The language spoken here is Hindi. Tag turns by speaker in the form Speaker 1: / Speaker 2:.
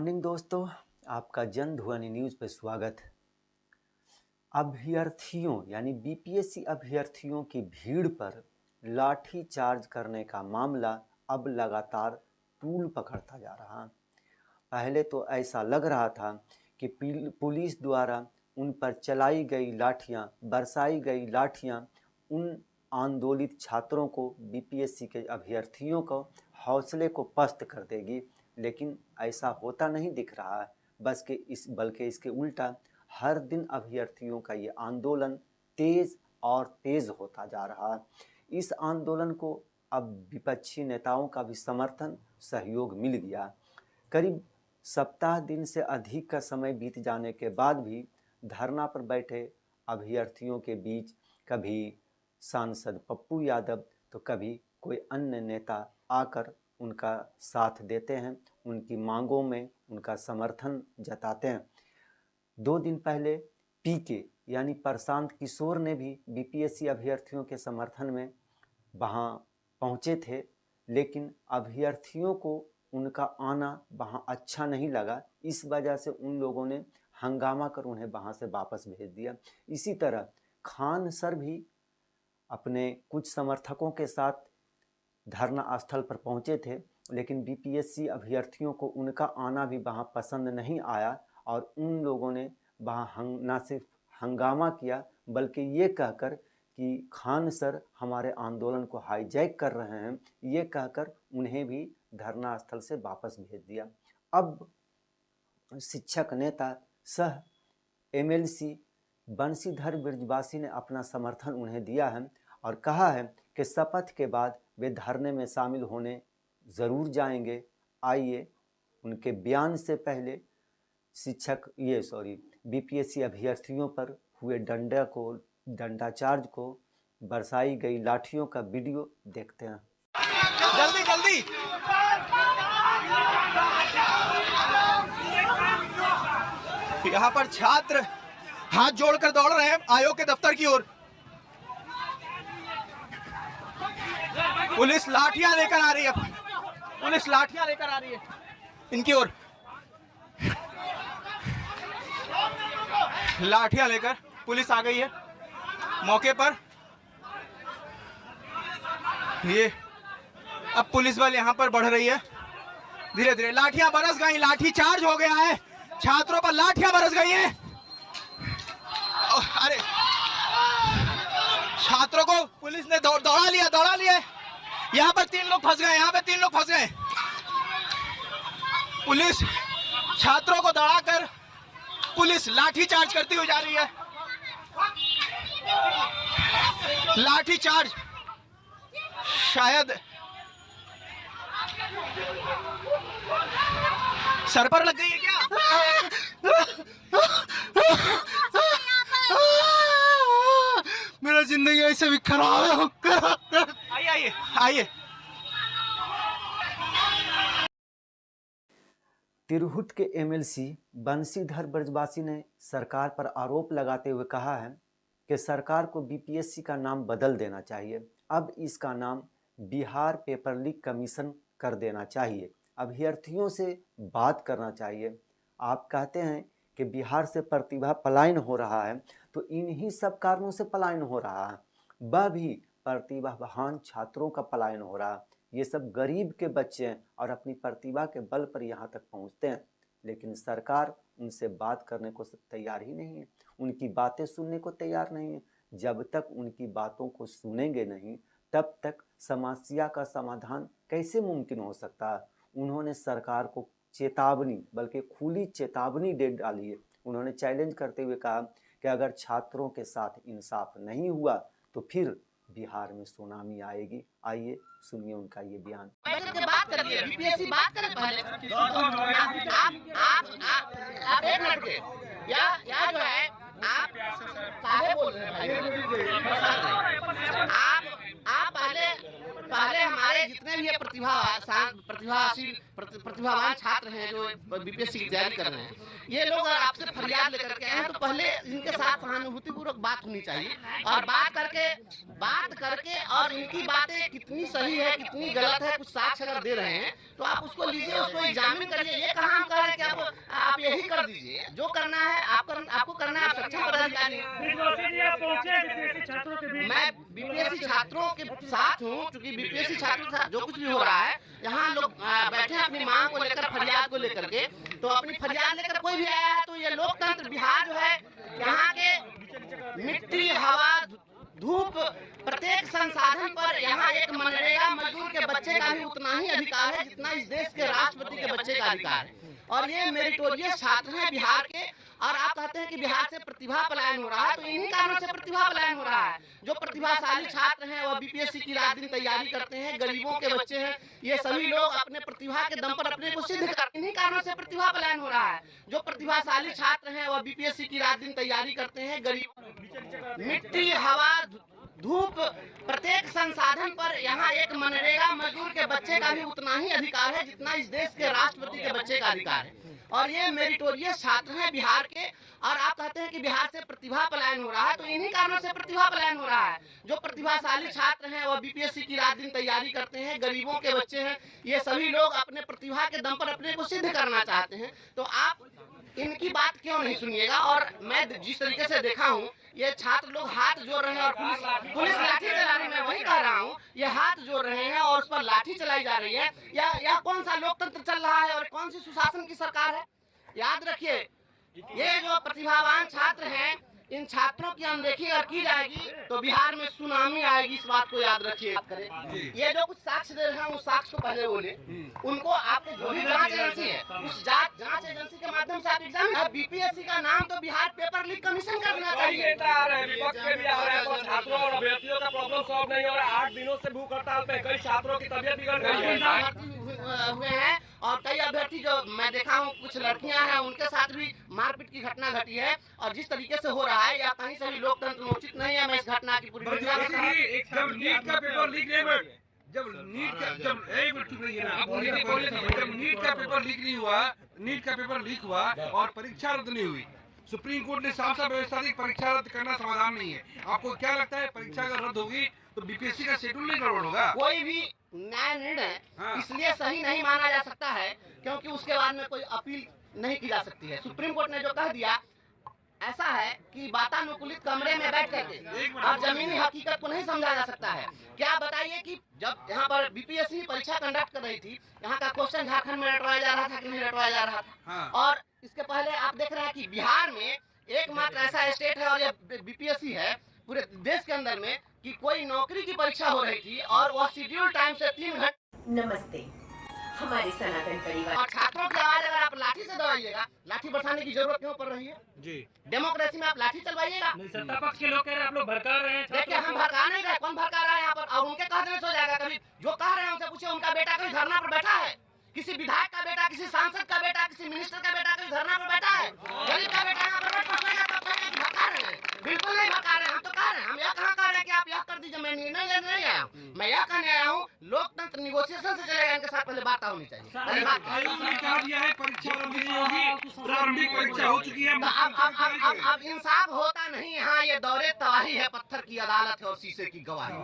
Speaker 1: मॉर्निंग दोस्तों, आपका जन ध्वनि न्यूज़ पे स्वागत है। अभ्यर्थियों यानी बीपीएससी अभ्यर्थियों की भीड़ पर लाठी चार्ज करने का मामला अब लगातार तूल पकड़ता जा रहा है। पहले तो ऐसा लग रहा था कि पुलिस द्वारा उन पर चलाई गई लाठियां, बरसाई गई लाठियां उन आंदोलित छात्रों को, बीपीएससी के अभ्यर्थियों को हौसले को पस्त कर देगी, लेकिन ऐसा होता नहीं दिख रहा है। बल्कि इसके उल्टा हर दिन अभ्यर्थियों का ये आंदोलन तेज और तेज होता जा रहा है। इस आंदोलन को अब विपक्षी नेताओं का भी समर्थन, सहयोग मिल गया। करीब सप्ताह दिन से अधिक का समय बीत जाने के बाद भी धरना पर बैठे अभ्यर्थियों के बीच कभी सांसद पप्पू यादव तो कभी कोई अन्य नेता आकर उनका साथ देते हैं, उनकी मांगों में उनका समर्थन जताते हैं। 2 दिन पहले पीके यानी प्रशांत किशोर ने भी बीपीएससी अभ्यर्थियों के समर्थन में वहाँ पहुँचे थे, लेकिन अभ्यर्थियों को उनका आना वहाँ अच्छा नहीं लगा। इस वजह से उन लोगों ने हंगामा कर उन्हें वहाँ से वापस भेज दिया। इसी तरह खान सर भी अपने कुछ समर्थकों के साथ धरना स्थल पर पहुंचे थे, लेकिन बीपीएससी अभ्यर्थियों को उनका आना भी वहां पसंद नहीं आया और उन लोगों ने वहां न सिर्फ हंगामा किया बल्कि ये कहकर कि खान सर हमारे आंदोलन को हाईजैक कर रहे हैं, ये कहकर उन्हें भी धरना स्थल से वापस भेज दिया। अब शिक्षक नेता सह एमएलसी बंशीधर ब्रजवासी ने अपना समर्थन उन्हें दिया है और कहा है कि शपथ के बाद वे धरने में शामिल होने ज़रूर जाएंगे। आइए उनके बयान से पहले बीपीएससी अभ्यर्थियों पर हुए दंडाचार्ज को, बरसाई गई लाठियों का वीडियो देखते हैं।
Speaker 2: जल्दी जल्दी यहाँ पर छात्र हाथ जोड़कर दौड़ रहे हैं आयोग के दफ्तर की ओर। पुलिस लाठियां लेकर आ रही है, पुलिस लाठियां लेकर आ रही है इनकी ओर। लाठियां लेकर पुलिस आ गई है मौके पर। ये अब पुलिस बल यहां पर बढ़ रही है धीरे धीरे। लाठियां बरस गई, लाठी चार्ज हो गया है, छात्रों पर लाठियां बरस गई हैं। अरे छात्रों को पुलिस ने दौड़ा लिया। यहाँ पर 3 लोग फंस गए, पुलिस छात्रों को दौड़ाकर पुलिस लाठी चार्ज करती हुई जा रही है। लाठी चार्ज शायद सर पर लग गई है क्या? मेरा जिंदगी ऐसे भी खराब है। आइए।
Speaker 1: तिरहुत के एमएलसी बंशीधर ब्रजवासी ने सरकार पर आरोप लगाते हुए कहा है कि सरकार को बीपीएससी का नाम बदल देना चाहिए। अब इसका नाम बिहार पेपर लीक कमीशन कर देना चाहिए। अभ्यर्थियों से बात करना चाहिए। आप कहते हैं कि बिहार से प्रतिभा पलायन हो रहा है, तो इन्हीं सब कारणों से पलायन हो रहा है। वह भी प्रतिभावान छात्रों का पलायन हो रहा है। ये सब गरीब के बच्चे हैं और अपनी प्रतिभा के बल पर यहाँ तक पहुँचते हैं, लेकिन सरकार उनसे बात करने को तैयार ही नहीं है, उनकी बातें सुनने को तैयार नहीं है। जब तक उनकी बातों को सुनेंगे नहीं, तब तक समस्या का समाधान कैसे मुमकिन हो सकता है। उन्होंने सरकार को चेतावनी, बल्कि खुली चेतावनी दे डाली है। उन्होंने चैलेंज करते हुए कहा कि अगर छात्रों के साथ इंसाफ नहीं हुआ तो फिर बिहार में सुनामी आएगी। आइए सुनिए उनका ये बयान।
Speaker 3: बात करिए, बीपीएससी बात करें पहले। आप एक मिनट के या जो है आप काहे बोल रहे हैं भाई? आप पहले हमारे हमारे जितने भी प्रतिभावान छात्र हैं जो बीपीएससी की तैयारी कर रहे हैं, ये लोग अगर आपसे फरियाद लेकर के आए हैं तो पहले इनके साथ सहानुभूतिपूर्वक बात होनी चाहिए, और बात करके और इनकी बातें कितनी सही है कितनी गलत है, कुछ साक्ष्य अगर दे रहे हैं तो आप उसको लीजिए, उसको एग्जामिन करिए। ये कहाँ हम कह रहे हैं कि आप यही कर दीजिए, जो करना है आपको करना है, आप सक्षम पदाधिकारी हैं। मैं बीपीएससी छात्रों के साथ हूँ, क्योंकि बीपीएससी छात्रों के साथ जो कुछ भी हो रहा है, यहाँ लोग बैठे हैं अपनी मांग को लेकर, फरियाद को लेकर के, तो अपनी फरियाद लेकर कोई भी आया है तो ये लोकतंत्र बिहार जो है, यहाँ के मिट्टी, हवा, धूप, प्रत्येक संसाधन पर यहाँ एक मनरेगा मजदूर के बच्चे का भी उतना ही अधिकार है जितना इस देश के राष्ट्रपति के बच्चे का अधिकार है। और ये मेरिटोरियस छात्र हैं बिहार के, और आप कहते हैं कि बिहार से प्रतिभा पलायन हो रहा है, तो इन्हीं कारणों से प्रतिभा पलायन हो रहा है। जो प्रतिभाशाली छात्र हैं वह बीपीएससी की रात दिन तैयारी करते हैं, गरीबों के बच्चे हैं, ये सभी लोग अपने प्रतिभा के दम पर अपने को सिद्ध कर, इन्हीं कारणों से प्रतिभा पलायन हो रहा है। जो प्रतिभाशाली छात्र हैं वह बीपीएससी की रात दिन तैयारी करते हैं, गरीब, मिट्टी, हवा, धूप, प्रत्येक संसाधन पर यहाँ एक मनरेगा मजदूर के बच्चे का भी उतना ही अधिकार है जितना इस देश के राष्ट्रपति के बच्चे का अधिकार है। और ये मेरिटोरियस छात्र हैं बिहार के, और आप कहते हैं कि बिहार से प्रतिभा पलायन हो रहा है, तो इन्हीं कारणों से प्रतिभा पलायन हो रहा है। जो प्रतिभाशाली छात्र हैं वह बीपीएससी की रात दिन तैयारी करते हैं, गरीबों के बच्चे हैं, ये सभी लोग अपने प्रतिभा के दम पर अपने को सिद्ध करना चाहते हैं, तो आप इनकी बात क्यों नहीं सुनिएगा। और मैं जिस तरीके से देखा हूँ, ये छात्र लोग हाथ जोड़ रहे हैं और पुलिस लाठी चला रही है। मैं वही कह रहा हूँ, ये हाथ जोड़ रहे हैं और उस पर लाठी चलाई जा रही है। यह कौन सा लोकतंत्र चल रहा है और कौन सी सुशासन की सरकार है? याद रखिए, ये जो प्रतिभावान छात्र हैं, इन छात्रों की अनदेखी अगर की जाएगी तो बिहार में सुनामी आएगी, इस बात को याद रखिए। ये जो कुछ साक्ष्य दे रहे हैं उस साक्ष्य को पहले बोले, उनको आपके जो भी जांच एजेंसी है उस जांच एजेंसी के माध्यम से आप एग्जाम, बीपीएससी का नाम तो बिहार पेपर लीक कमीशन का देना चाहिए।
Speaker 4: छात्रों और अभ्यर्थियों का प्रॉब्लम सॉल्व नहीं हो रहा है। 8 दिनों से भूख हड़ताल पे कई छात्रों की तबीयत बिगड़ गई है
Speaker 3: हुए हैं, और कई अभ्यर्थी जो मैं देखा हूँ, कुछ लड़कियां हैं, उनके साथ भी मारपीट की घटना घटी है। और जिस तरीके से हो रहा है या कहीं से भी लोकतंत्र में उचित नहीं है। मैं इस घटना की पूरी
Speaker 4: जब नीट का पेपर लीक नहीं हुआ, जब नीट का पेपर लीक हुआ और परीक्षा रद्द नहीं हुई, सुप्रीम कोर्ट ने साफ व्यवस्था दी, परीक्षा रद्द करना समाधान नहीं है। आपको क्या लगता है, परीक्षा अगर रद्द होगी तो बीपीएससी का शेड्यूल नहीं गड़बड़ होगा?
Speaker 3: कोई भी न्याय निर्णय इसलिए सही नहीं माना जा सकता है क्योंकि उसके बाद में कोई अपील नहीं की जा सकती है। सुप्रीम कोर्ट ने जो कह दिया, ऐसा है कि वातानुकूलित कमरे में बैठ करके और जमीनी हकीकत को नहीं समझा जा सकता है। क्या बताइए कि जब यहाँ पर बीपीएससी परीक्षा कंडक्ट कर रही थी, यहाँ का क्वेश्चन झारखंड में रटवाया जा रहा था कि नहीं रटवाया जा रहा था? और इसके पहले आप देख रहे हैं कि बिहार में एकमात्र ऐसा स्टेट है और ये बीपीएससी है पूरे देश के अंदर में कि कोई नौकरी की परीक्षा हो रही थी और वह शेड्यूल टाइम से 3 घंटे।
Speaker 5: नमस्ते, हमारे सनातन परिवार।
Speaker 3: और छात्रों की आवाज अगर आप लाठी से दबाइएगा, लाठी बरसाने की जरूरत क्यों पड़ रही है जी? डेमोक्रेसी में आप लाठी चलवाइएगा।
Speaker 4: सत्ता पक्ष के लोग कह रहे हैं आप लोग भड़का रहे हैं।
Speaker 3: देखिए, हम भड़का नहीं रहे, कौन भड़का रहा है यहाँ पर? और उनके कह देने से हो जाएगा। कभी जो कह रहे हैं उनसे पूछिए, उनका बेटा कभी धरना पर बैठा है? किसी विधायक का बेटा, किसी सांसद का बेटा, किसी मिनिस्टर का बेटा कभी धरना पर बैठा है? गरीब का बेटा यहाँ पर भड़का रहे हैं? बिल्कुल नहीं भड़का रहे हैं। हम तो कह रहे हैं, हम यह कहाँ कह रहे हैं कि आप यह कर दीजिए। मैं निर्णय लेने नहीं आया हूँ, मैं यह कहने आया हूँ लोकतंत्र निगोशिएशन से चलेगा। इनके साथ पहले बात होनी चाहिए।
Speaker 4: आयोग ने कहा दिया है परीक्षा रद्द नहीं होगी, प्रारंभिक परीक्षा हो चुकी है।
Speaker 3: अब इंसाफ होता नहीं यहाँ। ये दौरे तबाही है, पत्थर की अदालत है और शीशे की गवाही।